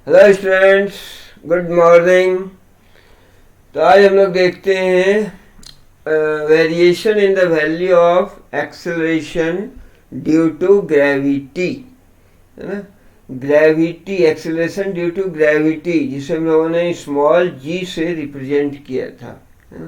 Hello students, good morning. तो आज हम लोग देखते हैं variation in the value of acceleration due to gravity, है ना। Gravity, acceleration due to gravity, जिसे हम लोगों ने स्मॉल जी से रिप्रेजेंट किया था, है ना।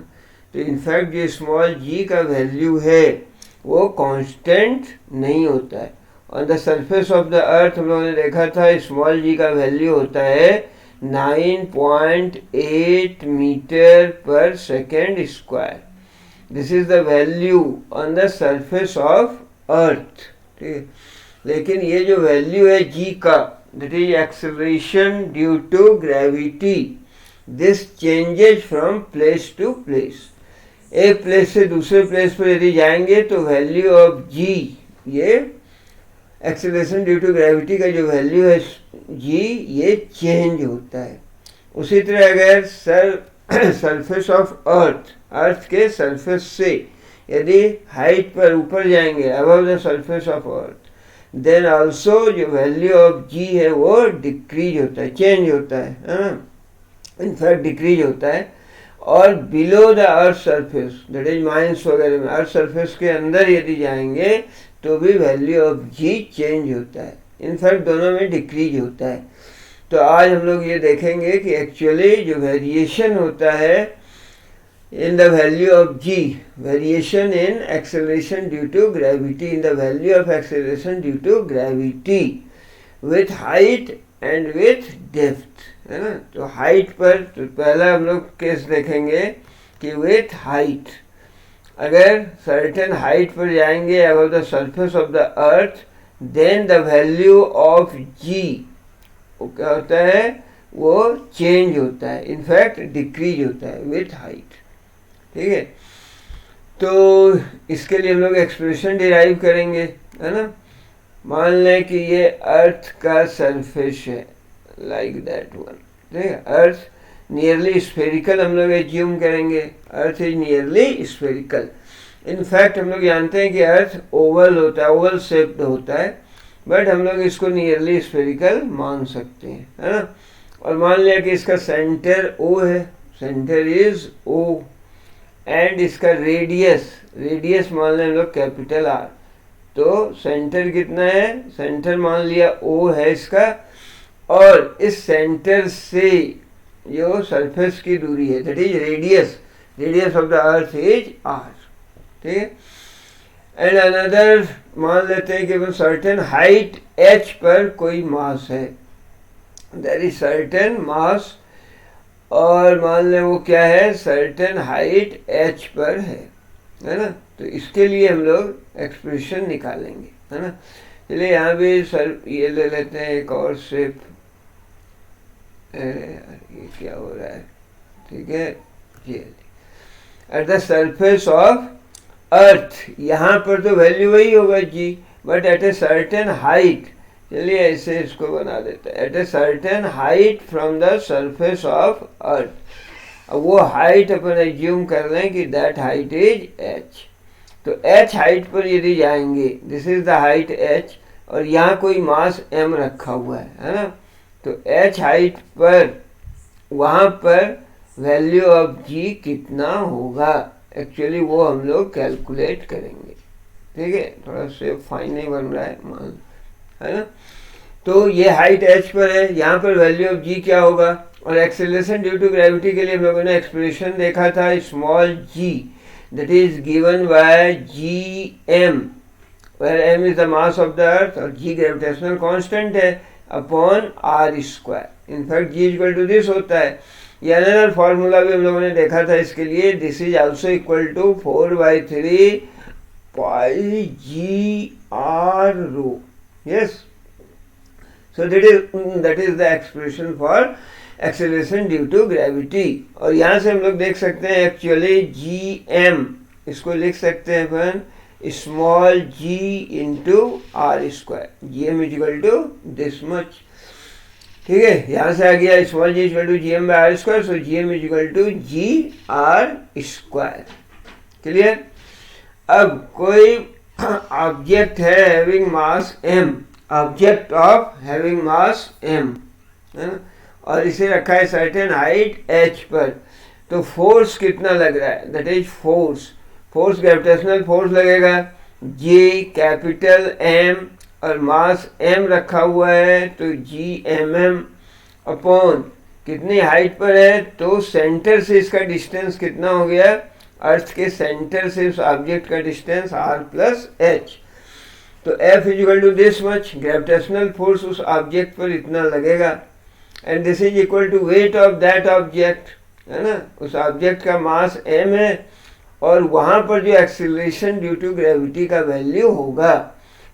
तो इनफैक्ट जो स्मॉल जी का वैल्यू है वो कांस्टेंट नहीं होता है। On the surface of the अर्थ हम लोगों ने देखा था स्मॉल जी का वैल्यू होता है 9.8 मीटर पर second square. This is the value on the surface of अर्थ, ठीक है। लेकिन ये जो वैल्यू है जी का, that is acceleration due to gravity, this changes from place to place. एक प्लेस से दूसरे प्लेस पर यदि जाएंगे तो वैल्यू ऑफ जी, ये एक्सेलरेशन ड्यू टू ग्रेविटी का जो वैल्यू है जी, ये चेंज होता है। उसी तरह अगर सरफेस ऑफ अर्थ के सरफेस से यदि हाइट पर ऊपर जाएंगे above the surface of earth, then also जो वैल्यू ऑफ जी है वो डिक्रीज होता है, चेंज होता है, इनफैक्ट डिक्रीज होता है। और below the earth surface, that is mines वगैरह में, अर्थ सरफेस के अंदर यदि जाएंगे तो भी वैल्यू ऑफ जी चेंज होता है, इनफैक्ट दोनों में डिक्रीज होता है। तो आज हम लोग ये देखेंगे कि एक्चुअली जो वेरिएशन होता है in the value of g, variation in acceleration due to gravity, in the value of acceleration due to gravity with height and with depth, है ना। तो हाइट पर तो पहला हम लोग केस देखेंगे कि विथ हाइट, अगर सर्टेन हाइट पर जाएंगे above the surface of the earth, then the value of g वो क्या होता है, वो चेंज होता है, इनफैक्ट डिक्रीज होता है विथ हाइट, ठीक है। तो इसके लिए हम लोग एक्सप्रेशन डिराइव करेंगे, है ना। मान लें कि ये अर्थ का सरफेस है, लाइक दैट वन, ठीक है। अर्थ नियरली स्फेरिकल हम लोग एज्यूम करेंगे, earth is nearly spherical. In fact हम लोग जानते हैं कि अर्थ ओवल होता है, ओवल शेप्ड होता है, बट हम लोग इसको नियरली स्फेरिकल मान सकते हैं, है ना। और मान लिया कि इसका सेंटर ओ है, सेंटर इज ओ, एंड इसका रेडियस मान लें हम लोग कैपिटल आर। तो सेंटर कितना है, सेंटर मान लिया ओ है इसका, और इस सेंटर से जो सरफेस की दूरी है that is radius of the earth is R, ठीक है। एंड अनदर मान लेते हैं कि वो सर्टेन हाइट एच पर कोई मास है, देयर इज सर्टेन मास, और मान लें वो क्या है, सर्टेन हाइट एच पर है ना। तो इसके लिए हम लोग एक्सप्रेशन निकालेंगे, है ना। चलिए यहाँ भी सर ये ले लेते हैं एक और शेप, ये क्या हो रहा है, ठीक है। ये at the surface of earth, यहाँ पर तो वैल्यू वही होगा जी, but at a certain height, चलिए ऐसे इसको बना देते हैं, at a certain height from the surface of earth. अब वो हाइट अपन एज्यूम कर लें कि दैट हाइट इज एच। तो एच हाइट पर यदि जाएंगे, this is the height H, और यहाँ कोई मास एम रखा हुआ है ना। तो एच हाइट पर वहाँ पर वैल्यू ऑफ जी कितना होगा, एक्चुअली वो हम लोग कैलकुलेट करेंगे, ठीक है। थोड़ा से फाइन नहीं बन रहा है मान, है ना। तो ये हाइट एच पर है, यहाँ पर वैल्यू ऑफ जी क्या होगा, और एक्सेलरेशन ड्यू टू ग्रेविटी के लिए हम लोगों ने एक्सप्रेशन देखा था small g, that is given by G M, where M is the mass of the earth और जी ग्रेविटेशनल कांस्टेंट है, upon R square. In fact g equal to this होता है। ये अनदर फॉर्मूला भी हम लोगों ने देखा था इसके लिए, this is also equal to 4/3 pi G R rho, yes. So that is the expression for acceleration due to gravity। और यहाँ से हम लोग देख सकते हैं एक्चुअली जी एम, इसको लिख सकते हैं अपन small G into R square, G M is equal to this much, ठीक है। यहाँ से आ गया small G equal to ji M by R square, so G M is equal to G R square, clear. अब कोई object है having mass m, object of having mass m, है ना, और इसे रखा है सर्टेन हाइट h पर, तो फोर्स कितना लग रहा है, that is force gravitational force लगेगा G कैपिटल M और मास m रखा हुआ है, तो Gmm अपॉन कितनी हाइट पर है, तो सेंटर से इसका डिस्टेंस कितना हो गया, अर्थ के सेंटर से उस ऑब्जेक्ट का डिस्टेंस r प्लस h, तो F is equal to this much, gravitational force उस ऑब्जेक्ट पर इतना लगेगा, and this is equal to weight of that object, है ना, उस ऑब्जेक्ट का मास m है और वहां पर जो एक्सीलरेशन ड्यू टू ग्रेविटी का वैल्यू होगा,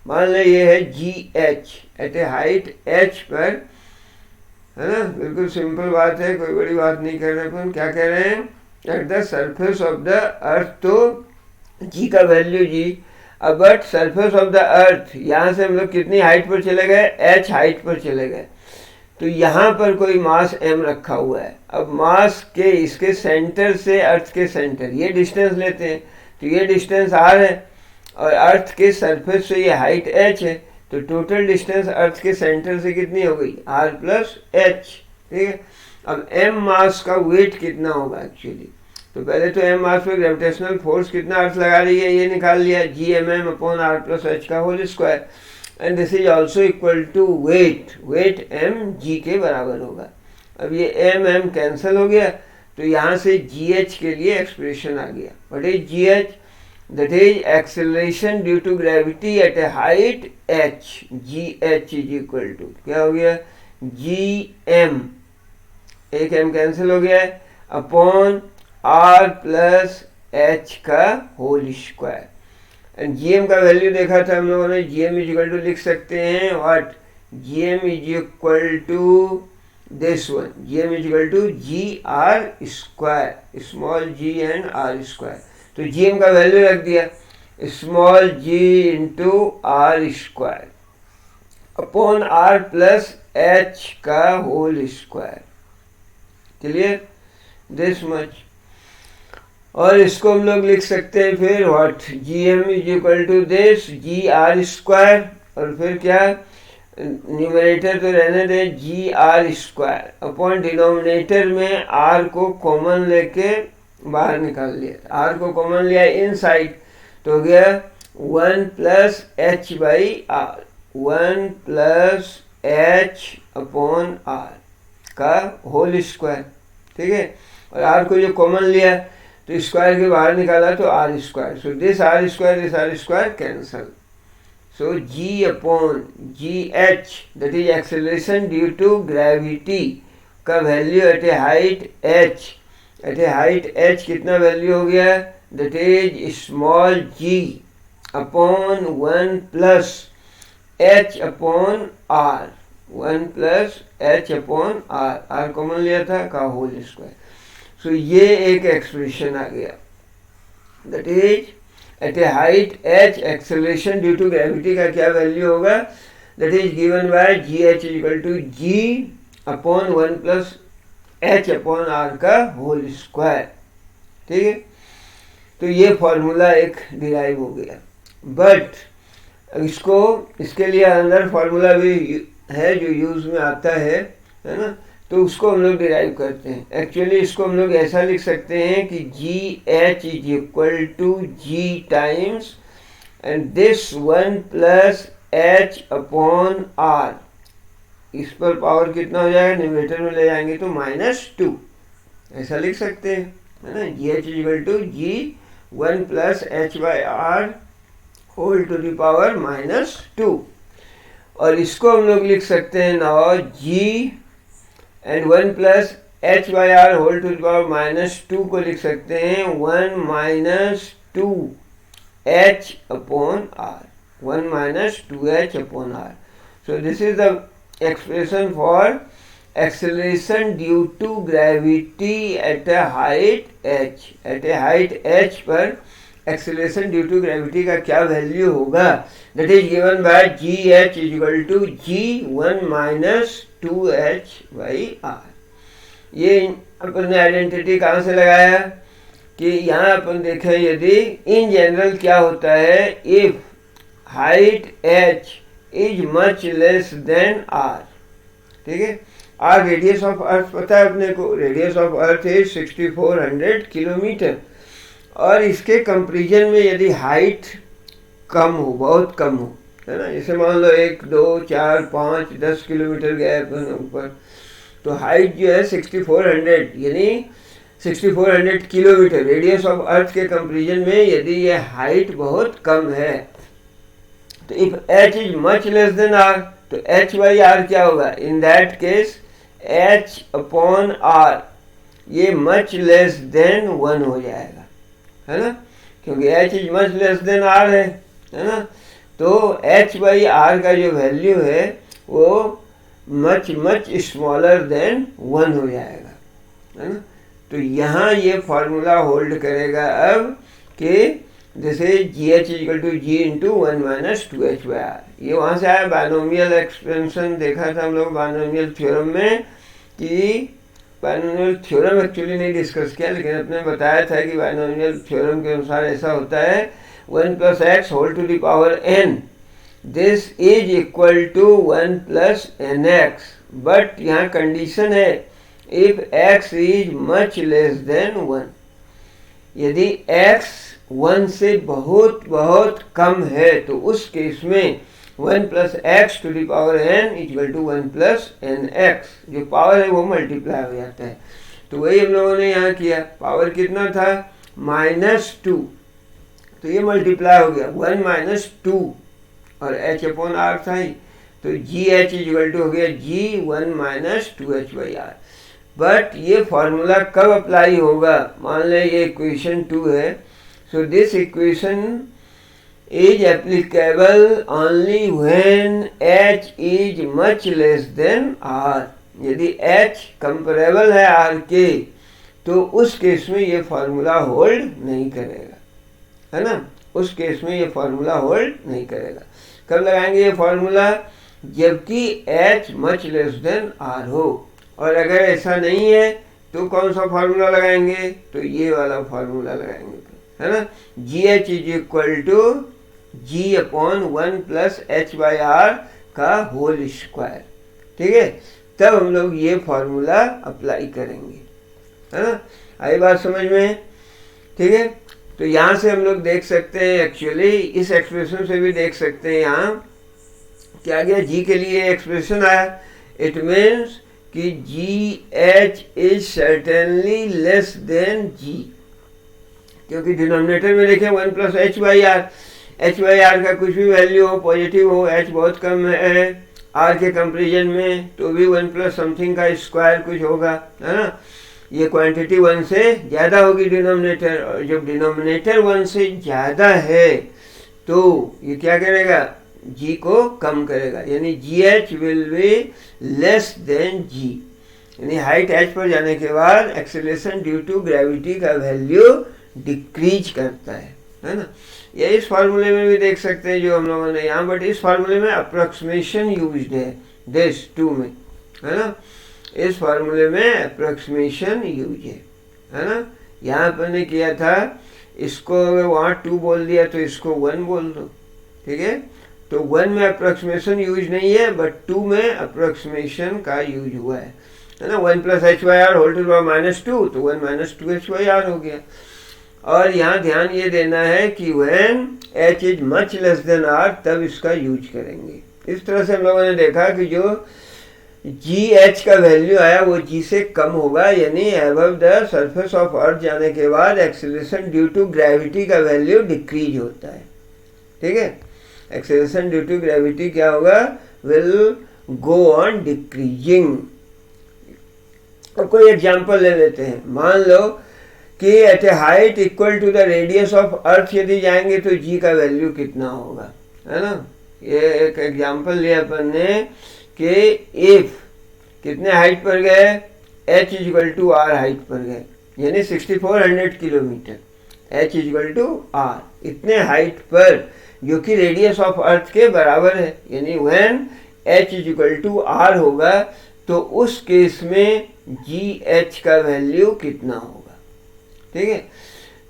मान लें ये है GH at a height h पर, है ना, बिल्कुल सिंपल बात है, कोई बड़ी बात नहीं कर रहे अपन, क्या कह रहे हैं, eight the surface of the अर्थ, तो G का वैल्यू G, अब बट सरफेस ऑफ द अर्थ, यहाँ से हम लोग कितनी हाइट पर चले गए, h हाइट पर चले गए, तो यहाँ पर कोई मास m रखा हुआ है, अब मास के इसके सेंटर से अर्थ के सेंटर ये डिस्टेंस लेते हैं, तो ये डिस्टेंस r है और अर्थ के सरफेस से ये हाइट h है, तो टोटल डिस्टेंस अर्थ के सेंटर से कितनी हो गई, r प्लस h, ठीक है। अब m मास का वेट कितना होगा एक्चुअली, तो पहले तो m मास पे ग्रेविटेशनल फोर्स कितना अर्थ लगा रही है ये निकाल लिया, Gmm upon r plus h का whole square, and this is also equal to weight mg के बराबर होगा। अब ये m कैंसिल हो गया, तो यहाँ से gh के लिए एक्सप्रेशन आ गया, what is gh, that is acceleration due to gravity at a height h, gh is equal to क्या हो गया, gm, एक m कैंसिल हो गया है, अपॉन r प्लस h का होल स्क्वायर, एंड gm का वैल्यू देखा था हम लोगों ने, gm इज इक्वल टू लिख सकते हैं what, gm is equal to this one, gm is equal to gr square, small g and r square, तो gm का वैल्यू रख दिया small g into R square upon r plus h का whole square, clear, this much, और इसको हम लोग लिख सकते हैं फिर what, gm is equal to this g R square, और फिर क्या, न्यूमरेटर तो रहने दें gr स्क्वायर, अपॉन डिनोमिनेटर में r को कॉमन लेके बाहर निकाल लिया, r को कॉमन लिया इनसाइड, तो हो गया 1 plus h by R, 1 plus h upon r का होल स्क्वायर, ठीक है, और r को जो कॉमन लिया तो स्क्वायर के बाहर निकाला तो r square, so this r square cancel, so g upon gh that is acceleration due to gravity का value at a height h, at a height h कितना वैल्यू हो गया, that is small g upon 1 plus h upon r, 1 plus h upon r common लिया था का whole square, सो ये एक expression आ गया, that is at a height h acceleration due to gravity का क्या वैल्यू होगा, that is given by gh equal to g upon 1 plus h upon r का होल स्क्वायर, ठीक है, तो ये फॉर्मूला एक डिराइव हो गया, बट इसको इसके लिए अंदर फॉर्मूला भी है जो यूज में आता है ना, तो उसको हम लोग डिराइव करते हैं, एक्चुअली इसको हम लोग ऐसा लिख सकते हैं कि gh is equal to g times and this 1 plus h upon r, इस पर पावर कितना हो जाएगा, न्यूमरेटर में ले जाएंगे तो -2, ऐसा लिख सकते हैं, है ना, gh is equal to g 1 plus h by r whole to the power -2, और इसको हम लोग लिख सकते हैं now g and 1 plus h by r whole to the power -2 को लिख सकते हैं 1 minus 2 h upon r, 1 minus 2h upon r, so this is the expression for acceleration due to gravity at a height h, at a height h पर acceleration due to gravity का क्या value होगा, that is given by gh is equal to g 1 minus 2h by r, ये अपन ने identity कहाँ से लगाया कि यहाँ अपन देखें यदि इन जनरल क्या होता है, if height h is much less than r, ठीक है, आर रेडियस ऑफ अर्थ पता है अपने को, radius of earth is 6400 kilometre. और इसके कंपेरिजन में यदि हाइट कम हो, बहुत कम हो, है ना, जैसे मान लो 1 2 4 5 10 किलोमीटर गैप है ऊपर, तो हाइट जो है 6400 यानी 6400 किलोमीटर रेडियस ऑफ अर्थ के कंपेरिजन में यदि ये हाइट बहुत कम है, तो if h is much less than r, तो h बाई r क्या होगा? In that case h upon r ये मच लेस देन 1 हो जाएगा, है ना, क्योंकि h is much less than r है ना। तो h बाई r का जो वैल्यू है वो मच मच स्मॉलर देन 1 हो जाएगा, है ना। तो यहाँ ये फॉर्मूला होल्ड करेगा अब कि जैसे g H equal to g into 1 minus 2h by R, ये वहाँ से आया। बायनोमियल एक्सपेंशन देखा था हम लोग बायनोमियल थ्योरम में, कि बायनोमियल थ्योरम एक्चुअली नहीं डिस्कस किया, लेकिन अपने बताया था कि बायनोमियल थ्योरम के अनुसार ऐसा होता है 1 plus x whole to the power n, this is equal to 1 plus n x. But यहाँ कंडीशन है if x is much less than 1, यदि x 1 से बहुत बहुत कम है तो उस केस में 1 plus x to the power n equal to 1 plus n x, जो पावर है वो मल्टीप्लाई हो जाता है। तो वही हम लोगों ने यहाँ किया, पावर कितना था -2, तो ये मल्टीप्लाई हो गया 1 माइनस 2 और h अपॉन r था ही, तो जी एच इक्वल टू हो गया जी 1 minus 2h by are. But ये फॉर्मूला कब अप्लाई होगा? मान लें ये इक्वेशन 2 है, so this equation is applicable only when h is much less than r। यदि h कंपेरेबल है r के, तो उस केस में ये फॉर्मूला होल्ड नहीं करेगा, है ना, उस केस में ये फॉर्मूला होल्ड नहीं करेगा। कब लगाएंगे ये फॉर्मूला? जबकि h much less than r हो। और अगर ऐसा नहीं है तो कौन सा फार्मूला लगाएंगे? तो ये वाला फार्मूला लगाएंगे, है ना, g H is equal to ji upon 1 plus H by are का होल स्क्वायर, ठीक है। तब हम लोग ये फार्मूला अप्लाई करेंगे, है ना। आई बात समझ में? ठीक है। तो यहाँ से हम लोग देख सकते हैं, एक्चुअली इस एक्सप्रेशन से भी देख सकते हैं यहाँ क्या गया, जी के लिए एक्सप्रेशन आया। इट मीन्स कि G H is certainly less than G, क्योंकि डिनोमिनेटर में देखें 1 plus H by R, H by are का कुछ भी वैल्यू हो, पॉजिटिव हो, एच बहुत कम है आर के कंपेरिजन में, तो भी 1 प्लस समथिंग का स्क्वायर कुछ होगा, है ना। ये क्वांटिटी 1 से ज़्यादा होगी डिनोमिनेटर, और जब डिनोमिनेटर 1 से ज़्यादा है तो ये क्या करेगा? जी को कम करेगा, यानी G H will be less than G, यानी हाइट एच पर जाने के बाद एक्सेलरेशन ड्यू टू ग्रेविटी का वैल्यू डिक्रीज करता है ना। ये इस फार्मूले में भी देख सकते हैं जो हम लोगों ने यहाँ, बट इस फार्मूले में अप्रोक्सीमेशन यूज्ड है दिस 2 में, है ना। इस फार्मूले में अप्रोक्सीमेशन यूज है ना। यहाँ पर ने किया था, इसको अगर वहाँ 2 बोल दिया तो इसको 1 बोल दो, ठीक है। तो 1 में अप्रोक्सीमेशन यूज नहीं है, बट 2 में अप्रोक्सीमेशन का यूज हुआ है ना। 1 plus h by R whole to the -2, तो 1 माइनस 2h बाई आर हो गया। और यहाँ ध्यान ये देना है कि when h is much less than r, तब इसका यूज करेंगे। इस तरह से हम लोगों ने देखा कि जो जी एच का वैल्यू आया वो जी से कम होगा, यानी अबव द सरफेस ऑफ अर्थ जाने के बाद एक्सेलरेशन ड्यू टू ग्रेविटी का वैल्यू डिक्रीज होता है, ठीक है। एक्सेलरेशन ड्यू टू ग्रेविटी क्या होगा? Will go on decreasing. और कोई एग्जांपल ले लेते हैं, मान लो कि at a height equal to the radius of earth यदि जाएंगे तो जी का वैल्यू कितना होगा, है ना। ये एक एग्जांपल लिया अपन ने कि इफ कितने हाइट पर गए, h equal to R height पर गए, यानी 6400 kilometre, h equal to R, इतने हाइट पर जो कि रेडियस ऑफ अर्थ के बराबर है, यानी when h equal to R होगा तो उस केस में जी एच का वैल्यू कितना होगा, ठीक है।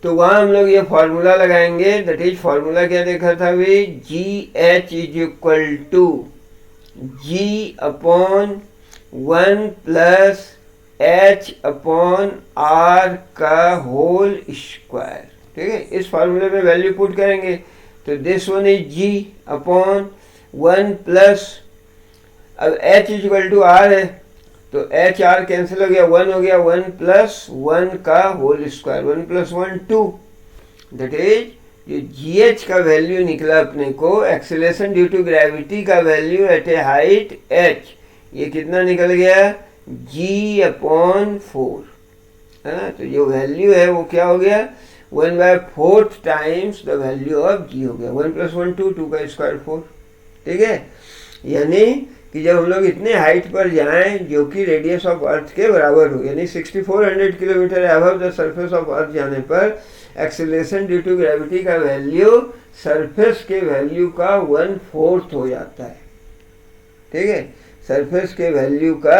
तो वहाँ हम लोग ये फॉर्मूला लगाएंगे, दैट इज फॉर्मूला क्या देखा था भाई, g H is equal to ji upon 1 plus h upon R का होल स्क्वायर। ठीक है, इस फॉर्मूले में वैल्यू पुट करेंगे तो this one is g upon 1 plus, अब एच इक्वल टू आर है तो एच आर कैंसिल हो गया, 1 हो गया, 1 प्लस 1 का whole square, 1 plus 1 2, that is जो जी एच का वैल्यू निकला अपने को, एक्सेलरेशन ड्यू टू ग्रेविटी का value at a height h, ये कितना निकल गया, जी अपॉन 4, है ना। तो जो वैल्यू है वो क्या हो गया, 1/4 टाइम्स द वैल्यू ऑफ जी हो गया, 1 प्लस 1 2, 2 का स्क्वायर 4। ठीक है, यानी कि जब हम लोग इतने हाइट पर जाएं जो कि रेडियस ऑफ अर्थ के बराबर हो, यानी 6400 kilometre above the surface of अर्थ जाने पर एक्सेलरेशन ड्यू टू ग्रेविटी का वैल्यू सरफेस के वैल्यू का 1/4 हो जाता है। ठीक है, सरफेस के वैल्यू का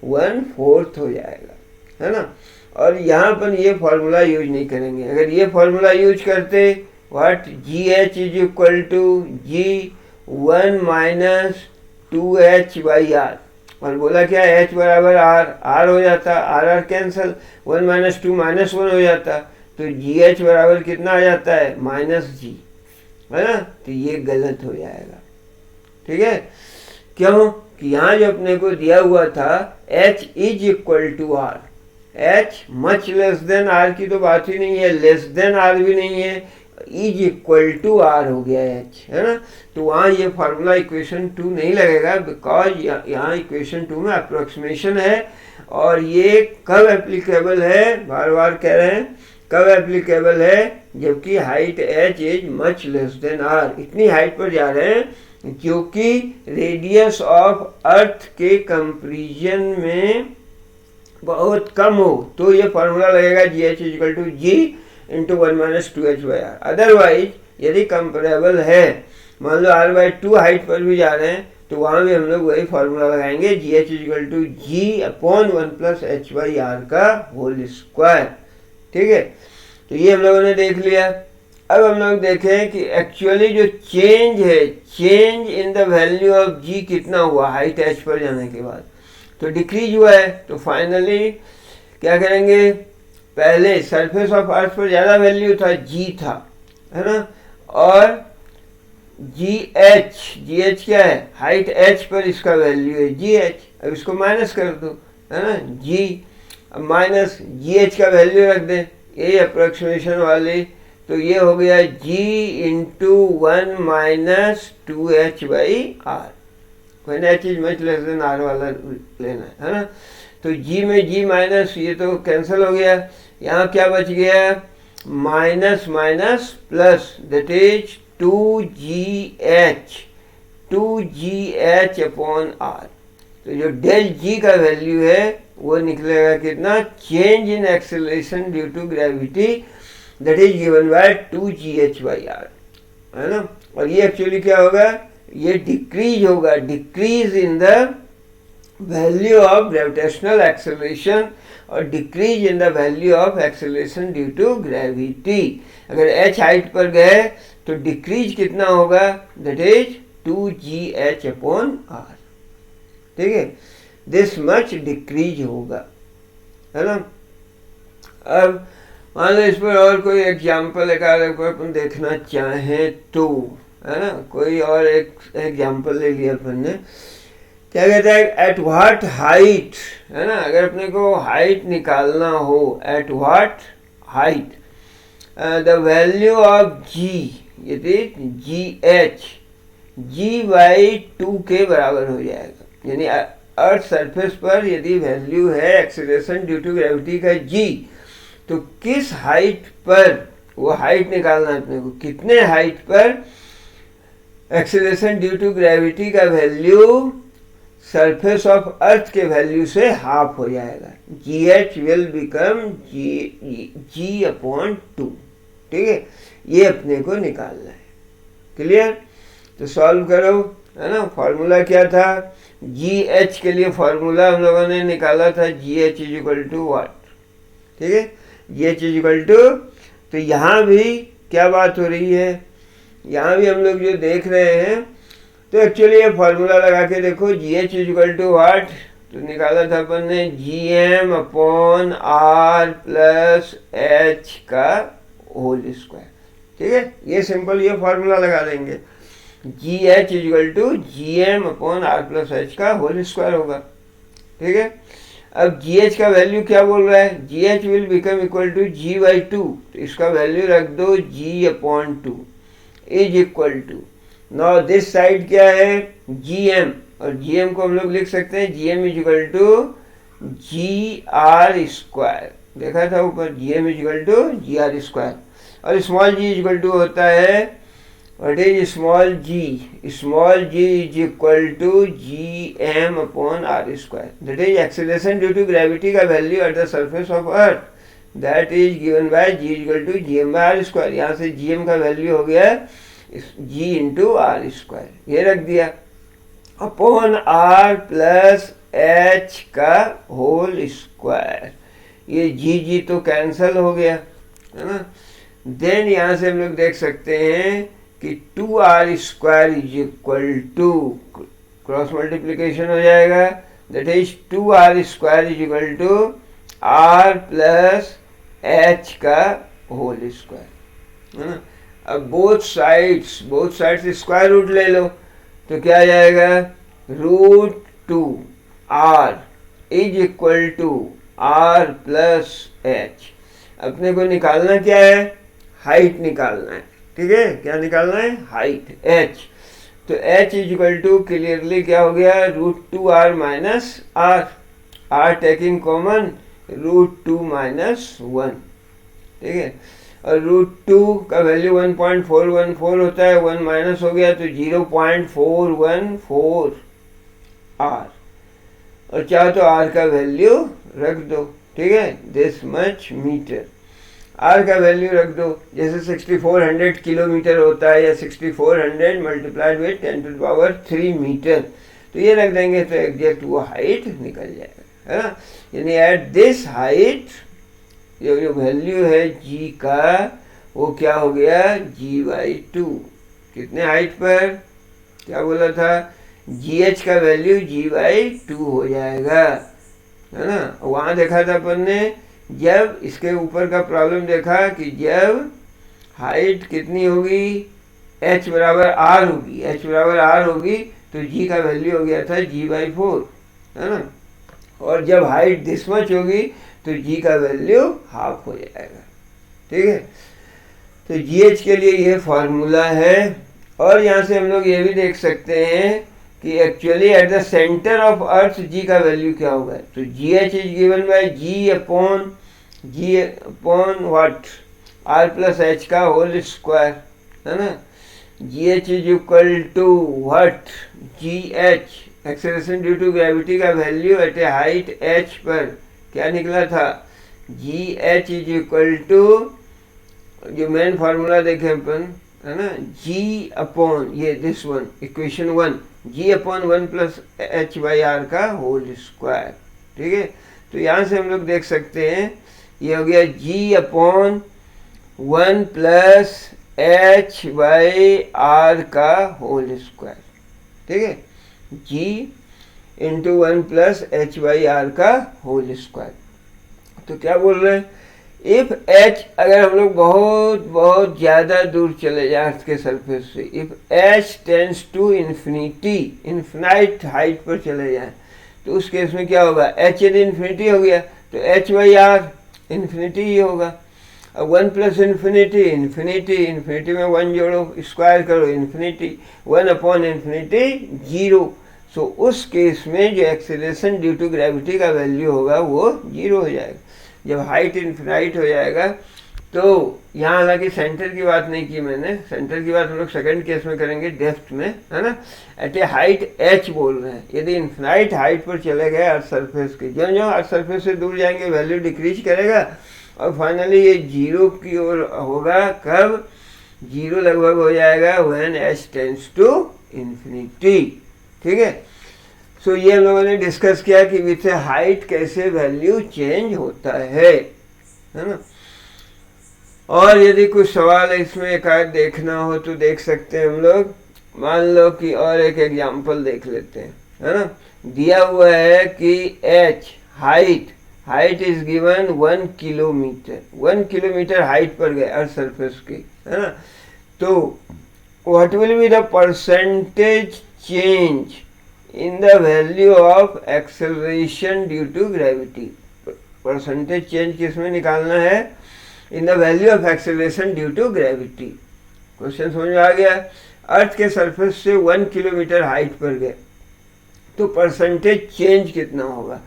1/4 हो जाएगा, है ना। और यहाँ पर ये फॉर्मूला यूज नहीं करेंगे, अगर ये फॉर्मूला यूज करते what, g H is equal to g 1 minus 2h by R, और बोला क्या, h बराबर आर हो जाता, आर कैंसल, 1 माइनस 2 माइनस 1 हो जाता, तो जी एच बराबर कितना आ जाता है, माइनस जी, है ना। तो ये गलत हो जाएगा। ठीक है, क्यों कि यहाँ जो अपने को दिया हुआ था h is equal to R, h much less than R की तो बात ही नहीं है, लेस देन आर भी नहीं है, इज इक्वल टू आर हो गया h, है ना। तो वहाँ ये फार्मूला इक्वेशन 2 नहीं लगेगा, बिकॉज यहाँ इक्वेशन 2 में अप्रोक्सीमेशन है, और ये कब एप्लीकेबल है, बार बार कह रहे हैं, कब एप्लीकेबल है, जबकि height h is much less than R, इतनी हाइट पर जा रहे हैं क्योंकि रेडियस ऑफ अर्थ के कंपेरिजन में बहुत कम हो, तो ये फार्मूला लगेगा g H equal to g into 1 minus 2h by R. Otherwise यदि कंपेरेबल है, मान लो r/2 हाइट पर भी जा रहे हैं, तो वहाँ भी हम लोग वही फार्मूला लगाएंगे, g H equal to ji upon 1 plus H by are का होल स्क्वायर। ठीक है, तो ये हम लोगों ने देख लिया। अब हम लोग देखें कि एक्चुअली जो चेंज है, change in the value of G कितना हुआ हाइट एच पर जाने के बाद, तो डिक्रीज हुआ है। तो फाइनली क्या करेंगे, पहले सरफेस ऑफ अर्थ पर ज़्यादा वैल्यू था, जी था, है ना, और जी एच क्या है, हाइट एच पर इसका वैल्यू है जी एच, अब इसको माइनस कर दो, है ना, जी माइनस जी एच का वैल्यू रख दें, यही अप्रोक्सीमेशन वाली, तो ये हो गया G into 1 minus 2h by R, when h is much less than R वाला लेना है ना। तो g में g माइनस, ये तो कैंसिल हो गया, यहाँ क्या बच गया, minus minus plus, that is 2gh upon R. तो जो डेल जी का वैल्यू है वो निकलेगा कितना, change in acceleration due to gravity, that is given by 2gh by are, है ना। और ये एक्चुअली क्या होगा, ये डिक्रीज होगा, decrease in the value of gravitational acceleration और decrease in the value of acceleration due to gravity. अगर h हाइट पर गए तो डिक्रीज कितना होगा, that is 2gh upon r. ठीक है, दिस मच डिक्रीज होगा, है ना। अब मान लो इस पर और कोई एग्जाम्पल एक अपन देखना चाहें तो, है ना, कोई और एक एग्जाम्पल ले लिया अपन ने, क्या कहता है, एट व्हाट हाइट, है ना, अगर अपने को हाइट निकालना हो, at what height the value of G, यदि जी एच जी बाई 2 के बराबर हो जाएगा, यानी अर्थ सरफेस पर यदि वैल्यू है एक्सेलरेशन ड्यू टू ग्रेविटी का जी, तो किस हाइट पर, वो हाइट निकालना है अपने को, कितने हाइट पर एक्सेलरेशन ड्यू टू ग्रेविटी का वैल्यू सरफेस ऑफ अर्थ के वैल्यू से हाफ हो जाएगा, जी H will become g upon 2। ठीक है, ये अपने को निकालना है, क्लियर। तो सॉल्व करो, है ना। फॉर्मूला क्या था, जी एच के लिए फॉर्मूला हम लोगों ने निकाला था, G H is equal to what, ठीक है, जी एच इज इक्वल टू, तो यहाँ भी क्या बात हो रही है, यहाँ भी हम लोग जो देख रहे हैं, तो एक्चुअली ये फॉर्मूला लगा के देखो, G H is equal to what, तो निकाला था अपन ने GM upon R plus H का होल स्क्वायर। ठीक है, ये सिंपल ये फॉर्मूला लगा देंगे, GH equal to GM upon R plus H का होल स्क्वायर होगा। ठीक है, अब GH का वैल्यू क्या बोल रहा है, GH will become equal to G/2, तो इसका वैल्यू रख दो G upon 2 is equal to, now this side क्या है GM, और GM को हम लोग लिख सकते हैं GM is equal to GR square, देखा था ऊपर GM is equal to GR square, और small g is equal to होता है what is small g is equal to GM upon R square, that is acceleration due to gravity का value at the surface of earth, that is given by g equal to GM by R square. यहाँ से GM का value हो गया g into R square, ये रख दिया, upon R plus H का होल स्क्वायर, ये g तो कैंसल हो गया है ना। देन यहाँ से हम लोग देख सकते हैं कि 2R square is equal to, cross multiplication हो जाएगा, that is 2R square is equal to R plus H का होल स्क्वायर है ना। अब बोथ साइड्स स्क्वायर रूट ले लो, तो क्या आ जाएगा √2R is equal to R plus H। अपने को निकालना क्या है, हाइट निकालना है। ठीक है, क्या निकालना है, हाइट h, तो h is equal to clearly क्या हो गया √2R minus R taking common √2 minus 1। ठीक है, और √2 का वैल्यू 1.414 होता है, 1 माइनस हो गया तो 0.414 R, और चाहो तो R का वैल्यू रख दो। ठीक है, दिस मच मीटर, R का वैल्यू रख दो, जैसे 6400 किलोमीटर होता है, या 6400 मल्टीप्लाइड विद 10⁻³ मीटर, तो ये रख देंगे तो एग्जैक्ट वो हाइट निकल जाएगा, है ना। यानी एट दिस हाइट जो वैल्यू है G का, वो क्या हो गया G/2, कितने हाइट पर, क्या बोला था, GH का वैल्यू G/2 हो जाएगा, है ना। वहाँ देखा था अपन ने, जब इसके ऊपर का प्रॉब्लम देखा कि जब हाइट कितनी होगी, h बराबर r होगी, तो g का वैल्यू हो गया था G/4, है ना, और जब हाइट दिस मच होगी तो g का वैल्यू हाफ हो जाएगा। ठीक है, तो GH के लिए ये फॉर्मूला है, और यहाँ से हम लोग ये भी देख सकते हैं कि actually at the centre of earth G का वैल्यू क्या होगा, तो GH is given by G upon what, R plus H का होल स्क्वायर, है ना। GH is equal to what, GH acceleration due to gravity का value at a height h पर क्या निकला था, GH इज इक्वल टू, जो main formula देखे अपन, है ना, G अपॉन ये this one equation 1, G upon 1 plus H/R का होल स्क्वायर। ठीक है, तो यहाँ से हम लोग देख सकते हैं ये हो गया G अपॉन 1 प्लस H/R का होल स्क्वायर। ठीक है, G इंटू 1 प्लस H/R का होल स्क्वायर। तो क्या बोल रहे हैं, इफ H, अगर हम लोग बहुत बहुत ज़्यादा दूर चले जाए अर्थ के सरफेस से, if H tends to infinity, infinite height पर चले जाए, तो उस केस में क्या होगा, H यदि इन्फिनिटी हो गया तो H/R इन्फिनिटी ही होगा। अब 1 प्लस इन्फिनिटी में 1 जोड़ो, स्क्वायर करो इन्फिनिटी, 1 अपॉन इन्फिनिटी 0। सो उस केस में जो एक्सेलरेशन ड्यू टू ग्रेविटी का वैल्यू होगा वो 0 हो जाएगा। जब हाइट इन्फिनाइट हो जाएगा, तो यहाँ हालांकि सेंटर की बात नहीं की मैंने, सेंटर की बात हम लोग सेकंड केस में करेंगे, डेप्थ में, है ना। एट ए हाइट h बोल रहे हैं, यदि इन्फिनाइट हाइट पर चले गए अर्थ सरफेस के, जो अर्थ सरफेस से दूर जाएंगे वैल्यू डिक्रीज करेगा, और फाइनली ये 0 की ओर होगा। कब 0 लगभग हो जाएगा, when h tends to infinity. ठीक है, सो ये हम लोगों ने डिस्कस किया कि विथ हाइट कैसे वैल्यू चेंज होता है ना। और यदि कुछ सवाल इसमें एक आध देखना हो तो देख सकते हैं हम लोग। मान लो कि और एक एग्जाम्पल देख लेते हैं, है ना। दिया हुआ है कि h height is given 1 kilometre, 1 kilometre height पर गए अर्थ सरफेस की, है ना। तो what will be the percentage change in the value of acceleration due to gravity. Percentage change किसमें निकालना है? In the value of acceleration due to gravity. Question समझ में आ गया? अर्थ के सरफेस से 1 किलोमीटर हाइट पर गए तो परसेंटेज चेंज कितना होगा?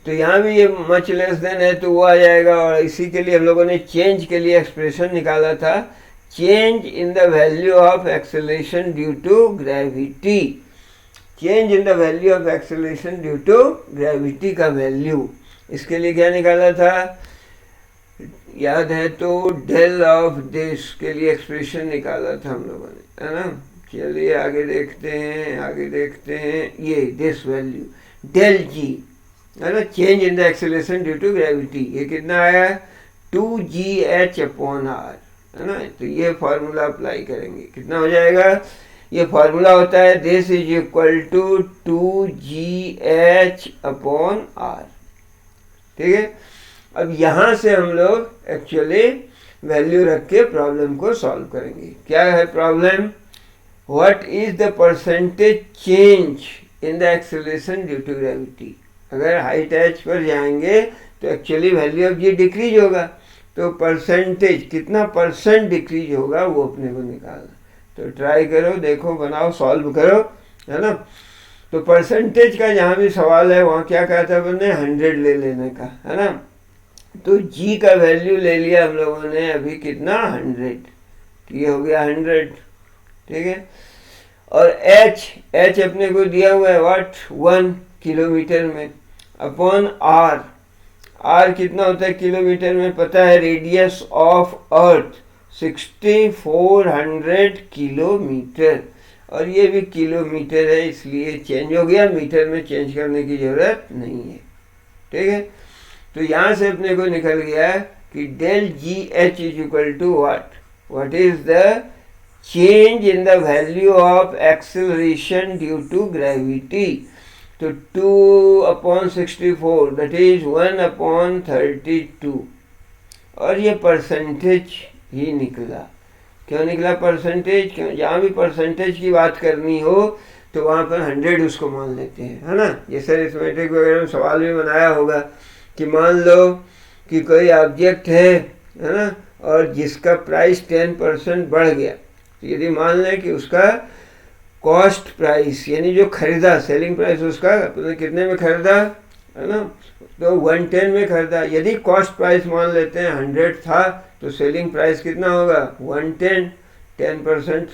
तो यहाँ भी ये मच लेस देन है तो वो आ जाएगा, और इसी के लिए हम लोगों ने चेंज के लिए एक्सप्रेशन निकाला था, change in the value of acceleration due to gravity. Change in the value of acceleration due to gravity का वैल्यू, इसके लिए क्या निकाला था? याद है तो डेल ऑफ दिस के लिए एक्सप्रेशन निकाला था हम लोगों ने, है ना। चलिए आगे देखते हैं, ये दिस वैल्यू डेल जी, है ना, change in the acceleration due to gravity, ये कितना आया? 2gh/r, है ना। तो ये फॉर्मूला अप्लाई करेंगे, कितना हो जाएगा? ये फॉर्मूला होता है this is equal to 2gh/r, ठीक है। अब यहाँ से हम लोग एक्चुअली वैल्यू रख के प्रॉब्लम को सॉल्व करेंगे। क्या है problem? What is the percentage change in the acceleration due to gravity. अगर हाइट h पर जाएंगे तो actually value of g decrease होगा, तो परसेंटेज कितना परसेंट डिक्रीज होगा वो अपने को निकालना। तो ट्राई करो, देखो, बनाओ, सॉल्व करो, है ना। तो परसेंटेज का जहाँ भी सवाल है वहाँ क्या कहा था मैंने? 100 ले लेने का, है ना। तो g का वैल्यू ले लिया हम लोगों ने अभी, कितना? 100, तो ये हो गया 100, ठीक है। और h अपने को दिया हुआ है व्हाट? 1 किलोमीटर में, अपॉन r कितना होता है किलोमीटर में? पता है, रेडियस ऑफ अर्थ 6400 किलोमीटर, और ये भी किलोमीटर है इसलिए चेंज हो गया, मीटर में चेंज करने की जरूरत नहीं है, ठीक है। तो यहाँ से अपने को निकल गया कि del g H is equal to what is the change in the value of acceleration due to gravity. तो 2/64 दैट इज 1/32, और ये परसेंटेज ही निकला। क्यों निकला परसेंटेज? क्यों? जहाँ भी परसेंटेज की बात करनी हो तो वहाँ पर 100 उसको मान लेते हैं, है ना। जैसे अरिथमेटिक वगैरह में सवाल भी बनाया होगा कि मान लो कि कोई ऑब्जेक्ट है ना, और जिसका प्राइस 10% बढ़ गया, तो यदि मान लें कि उसका कॉस्ट प्राइस यानी जो खरीदा, सेलिंग प्राइस उसका आपने कितने में खरीदा, है ना, तो 110 में खरीदा। यदि कॉस्ट प्राइस मान लेते हैं 100 था तो सेलिंग प्राइस कितना होगा? 110, 10%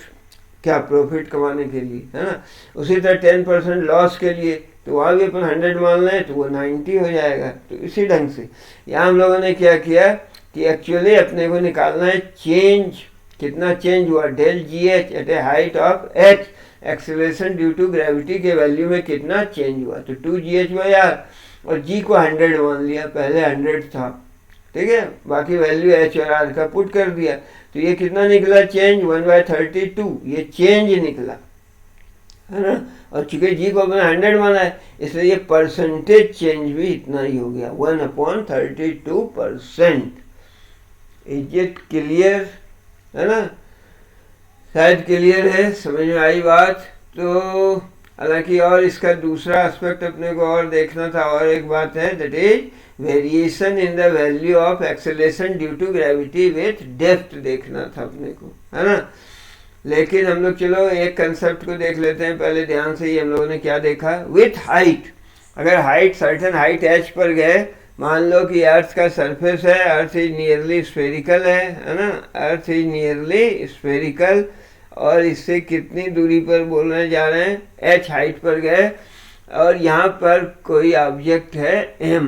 क्या प्रॉफिट कमाने के लिए, है ना। उसी तरह 10% लॉस के लिए, तो वहाँ भी अपन 100 मान लें तो वो 90 हो जाएगा। तो इसी ढंग से यहाँ हम लोगों ने क्या किया कि एक्चुअली अपने को निकालना है चेंज, कितना चेंज हुआ? Del g h at a height of h, acceleration due to gravity के वैल्यू में कितना चेंज हुआ। तो 2gh हुआ यार, और g को 100 मान लिया, पहले 100 था, ठीक है। बाकी वैल्यू h और r का पुट कर दिया, तो ये कितना निकला चेंज? 1/32, ये चेंज निकला, है ना। और चूंकि जी को अपना 100 माना है इसलिए ये परसेंटेज चेंज भी इतना ही हो गया, 1/32%। इज इट क्लियर, है ना? शायद क्लियर है, समझ में आई बात। तो हालांकि और इसका दूसरा एस्पेक्ट अपने को और देखना था, और एक बात है that is variation in the value of acceleration due to gravity with depth देखना था अपने को, है ना। लेकिन हम लोग चलो एक कंसेप्ट को देख लेते हैं पहले ध्यान से। ही हम लोगों ने क्या देखा? विथ हाइट, अगर हाइट सर्टेन हाइट एच पर गए, मान लो कि अर्थ का सरफेस है, अर्थ इज नियरली स्फेरिकल है ना, अर्थ इज नियरली स्फेरिकल, और इससे कितनी दूरी पर बोलने जा रहे हैं? एच हाइट पर गए, और यहाँ पर कोई ऑब्जेक्ट है एम,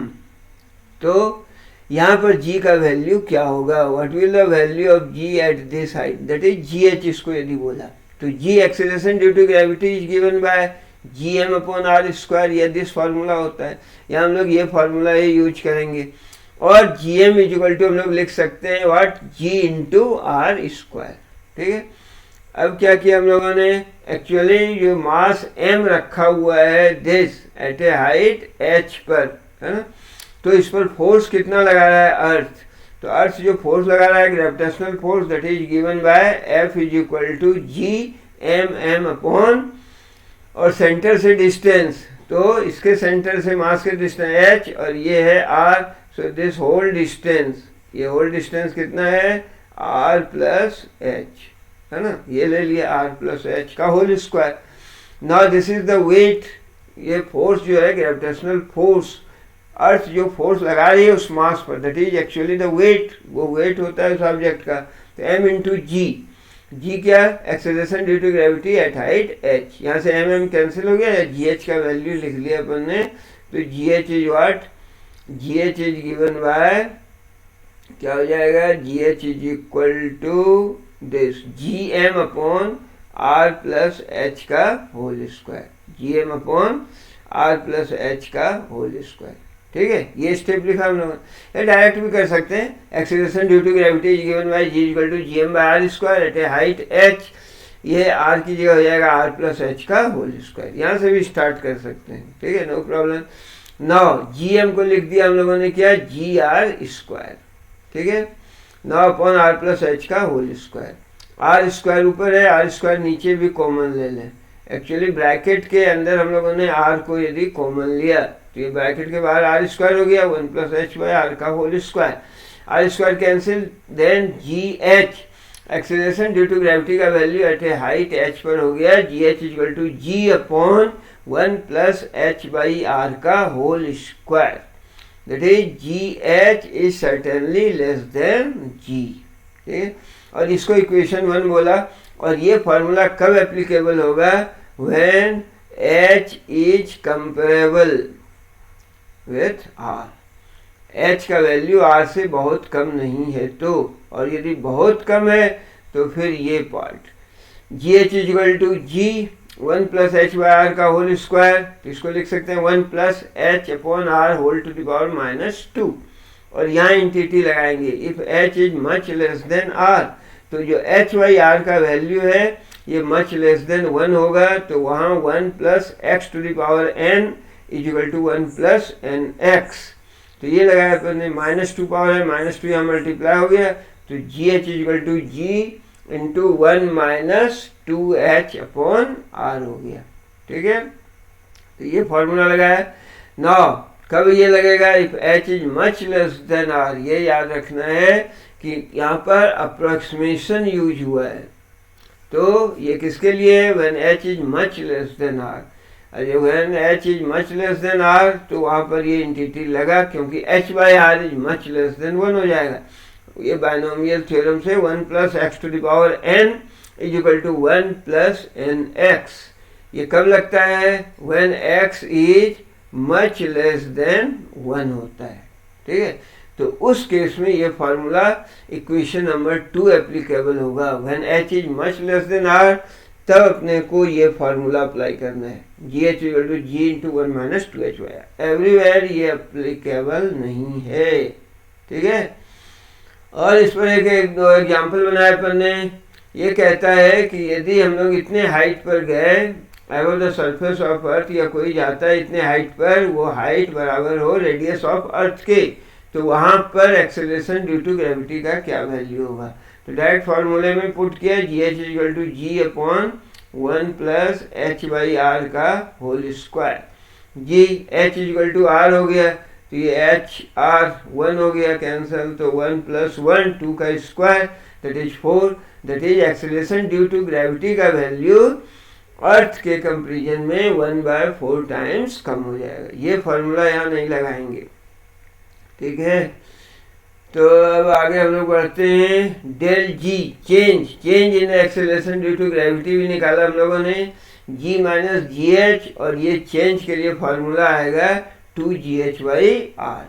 तो यहाँ पर g का वैल्यू क्या होगा? What will the value of g at this height, that is gh इसको यदि बोला तो g acceleration due to gravity is given by gm/r², यह दिस फार्मूला होता है। यहाँ हम लोग ये फार्मूला ही यूज करेंगे, और gm इक्वल टू हम लोग लिख सकते हैं व्हाट? g × r², ठीक है। अब क्या किया हम लोगों ने, एक्चुअली जो मास m रखा हुआ है this eight a height h पर, है ना, तो इस पर फोर्स कितना लगा रहा है अर्थ, तो अर्थ जो फोर्स लगा रहा है gravitational force that is given by F is equal to ji m m upon, और सेंटर से डिस्टेंस, तो इसके सेंटर से मास के डिस्टेंस h और ये है r, so this whole distance, ये होल डिस्टेंस कितना है r प्लस h, है ना, ये ले लिया r प्लस h का whole square. Now this is the weight, ये फोर्स जो है ग्रेविटेशनल फोर्स, अर्थ जो फोर्स लगा रही है उस मास पर, that is actually the weight, वो वेट होता है उस ऑब्जेक्ट का, तो m इंटू जी, जी क्या, acceleration due to gravity eight height h, यहाँ से m कैंसिल हो गया, जी एच का वैल्यू लिख लिया अपन ने, तो जी H is what, G H is given by, क्या हो जाएगा, जी H is equal to this G M upon are plus H का whole square, G M upon are plus H का होल स्क्वायर। ठीक है, ये स्टेप लिखा हम लोगों ने, ये डायरेक्ट भी कर सकते हैं, acceleration due to gravity is given by g equal to ji m by r square at a height h, ये आर की जगह हो जाएगा आर प्लस एच का होल स्क्वायर, यहाँ से भी स्टार्ट कर सकते हैं। ठीक है, no problem. Now g m को लिख दिया हम लोगों ने क्या, जी आर स्क्वायर, ठीक है, now upon are plus H का होल स्क्वायर, आर स्क्वायर ऊपर है, आर स्क्वायर नीचे भी कॉमन ले लें, एक्चुअली ब्रैकेट के अंदर हम लोगों ने आर को यदि कॉमन लिया तो ये ब्रैकेट के बाहर आर स्क्वायर हो गया, 1 प्लस एच बाय आर का whole square, are square cancel, then G H, acceleration due to gravity का value at a height H पर हो गया, G H equal to ji upon 1 plus H by are का whole square, that is G H is certainly less than G. ठीक है, और इसको equation 1 बोला, और ये फार्मूला कब एप्लीकेबल होगा, when h is comparable with r, h का वैल्यू r से बहुत कम नहीं है तो, और यदि बहुत कम है तो फिर ये part g H is equal to g 1 plus H by are का होल स्क्वायर, तो इसको लिख सकते हैं 1 plus h upon r whole to the power -2, और यहाँ इंटिटी लगाएंगे, if h is much less than r, तो जो h बाई आर का वैल्यू है ये मच लेस देन 1 होगा, तो वहाँ 1 plus x to the power n is equal to 1 plus n x, तो ये लगाया अपन ने, -2 पावर है, -2 यहाँ मल्टीप्लाई हो गया, तो जी H is equal to g into 1 minus 2h upon r हो गया। ठीक है, तो ये फॉर्मूला लगाया। नाउ कब ये लगेगा, if h is much less than r, ये याद रखना है कि यहाँ पर अप्रोक्सीमेशन यूज हुआ है, तो ये किसके लिए, when h is much less than r, अरे when h is much less than r, तो वहाँ पर ये इंटिटी लगा, क्योंकि h by r is much less than 1 हो जाएगा, ये बाइनोमियल थ्योरम से 1 plus x to the power n is equal to 1 plus n x, ये कब लगता है, when x is much less than 1 होता है। ठीक है, तो उस केस में ये फार्मूला इक्वेशन नंबर 2 एप्लीकेबल होगा, when h is much less than r, तब अपने को ये फार्मूला अप्लाई करना है, जी H equal to g into 1 minus 2h by r, everywhere ये एप्लीकेबल नहीं है। ठीक है, और इस पर एक दो एग्जाम्पल बनाया अपन ने, ये कहता है कि यदि हम लोग इतने हाइट पर गए, अबाउट द सरफेस ऑफ अर्थ, या कोई जाता है इतने हाइट पर, वो हाइट बराबर हो रेडियस ऑफ अर्थ के, तो वहाँ पर एक्सेलरेशन ड्यू टू ग्रेविटी का क्या वैल्यू होगा, तो डायरेक्ट फार्मूले में पुट किया, जी H equal to ji upon 1 plus H by are का whole square, G H equal to R हो गया, तो ये एच आर 1 हो गया कैंसल, तो 1 प्लस 1 2 का square that is 4, that is acceleration due to gravity का वैल्यू अर्थ के कंपेरिजन में 1/4 टाइम्स कम हो जाएगा। ये फार्मूला यहाँ नहीं लगाएंगे। ठीक है, तो अब आगे हम लोग बढ़ते हैं, del g change in acceleration due to gravity भी निकाला हम लोगों ने, जी माइनस जी एच, और ये चेंज के लिए फार्मूला आएगा 2gh बाई आर,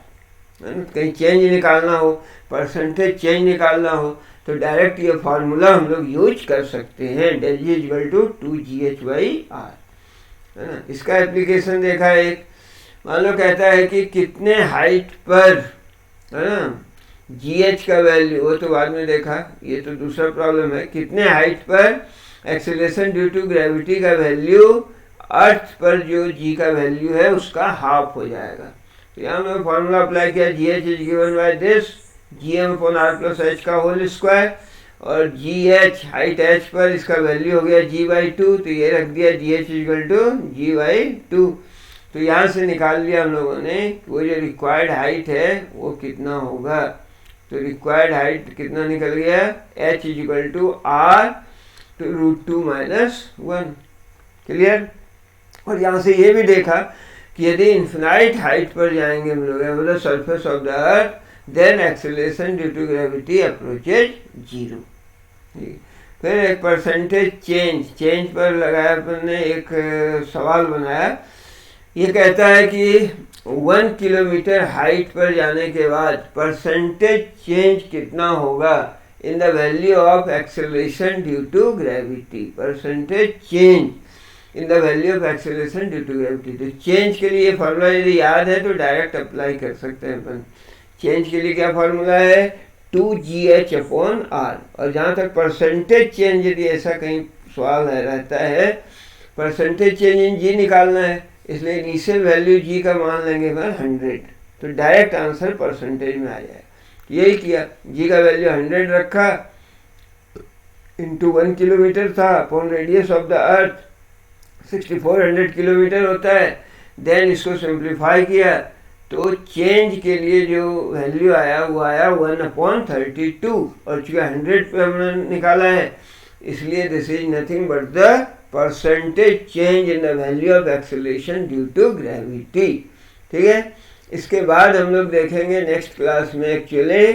कहीं चेंज निकालना हो, परसेंटेज चेंज निकालना हो, तो डायरेक्ट ये फार्मूला हम लोग यूज कर सकते हैं, del g equal to 2gh by are, है ना। इसका एप्लीकेशन देखा एक, मान लो कहता है कि कितने हाइट पर, है ना, जी एच का वैल्यू, वो तो बाद में देखा, ये तो दूसरा प्रॉब्लम है, कितने हाइट पर एक्सेलरेशन ड्यू टू ग्रेविटी का वैल्यू अर्थ पर जो जी का वैल्यू है उसका हाफ हो जाएगा। तो यहाँ हमने फॉर्मूला अप्लाई किया, जी H is given by this G M upon are plus H का होल स्क्वायर, और जी एच हाइट एच पर इसका वैल्यू हो गया जी बाई टू, तो ये रख दिया g H equal to g by two. तो यहाँ से निकाल लिया हम लोगों ने वो जो रिक्वायर्ड हाइट है वो कितना होगा। तो रिक्वायर्ड हाइट कितना निकल गया, h is equal to r two root two minus one. Clear. और यहाँ से ये भी देखा कि यदि इन्फिनाइट हाइट पर जाएंगे हम लोग मतलब surface of the earth, then acceleration due to gravity approaches zero. फिर एक परसेंटेज चेंज पर लगाया अपन ने, एक सवाल बनाया। ये कहता है कि 1 किलोमीटर हाइट पर जाने के बाद परसेंटेज चेंज कितना होगा in the value of acceleration due to gravity. Percentage change in the value of acceleration due to gravity. तो चेंज के लिए फॉर्मूला यदि याद है तो डायरेक्ट अप्लाई कर सकते हैं अपन। चेंज के लिए क्या फॉर्मूला है, 2gh अपॉन आर। और जहाँ तक परसेंटेज चेंज, यदि ऐसा कहीं सवाल रहता है, परसेंटेज चेंज इन जी निकालना है, इसलिए इनिशियल वैल्यू जी का मान लेंगे 100, तो डायरेक्ट आंसर परसेंटेज में आ जाएगा। यही किया, जी का वैल्यू 100 रखा, इंटू 1 किलोमीटर था, upon radius of the earth 6400 kilometre होता है। देन इसको सिंप्लीफाई किया तो चेंज के लिए जो वैल्यू आया वो आया 1/32, और चूँकि 100 पे हमने निकाला है इसलिए this is nothing but the percentage change in the value of acceleration due to gravity. ठीक है। इसके बाद हम लोग देखेंगे नेक्स्ट क्लास में एक्चुअली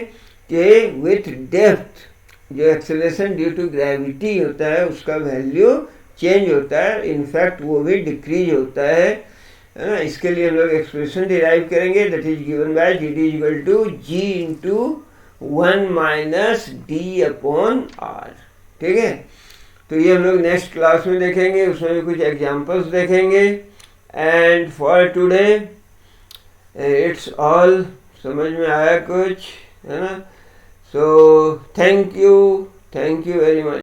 कि विथ डेप्थ जो एक्सेलरेशन ड्यू टू ग्रेविटी होता है उसका वैल्यू चेंज होता है, इनफैक्ट वो भी डिक्रीज होता है ना। इसके लिए हम लोग एक्सप्रेशन डिराइव करेंगे, that is given by g d equal to g into 1 minus d upon r. ठीक है। तो ये हम लोग नेक्स्ट क्लास में देखेंगे, उसमें भी कुछ एग्जांपल्स देखेंगे। And for today it's all. समझ में आया कुछ, है ना। So thank you very much.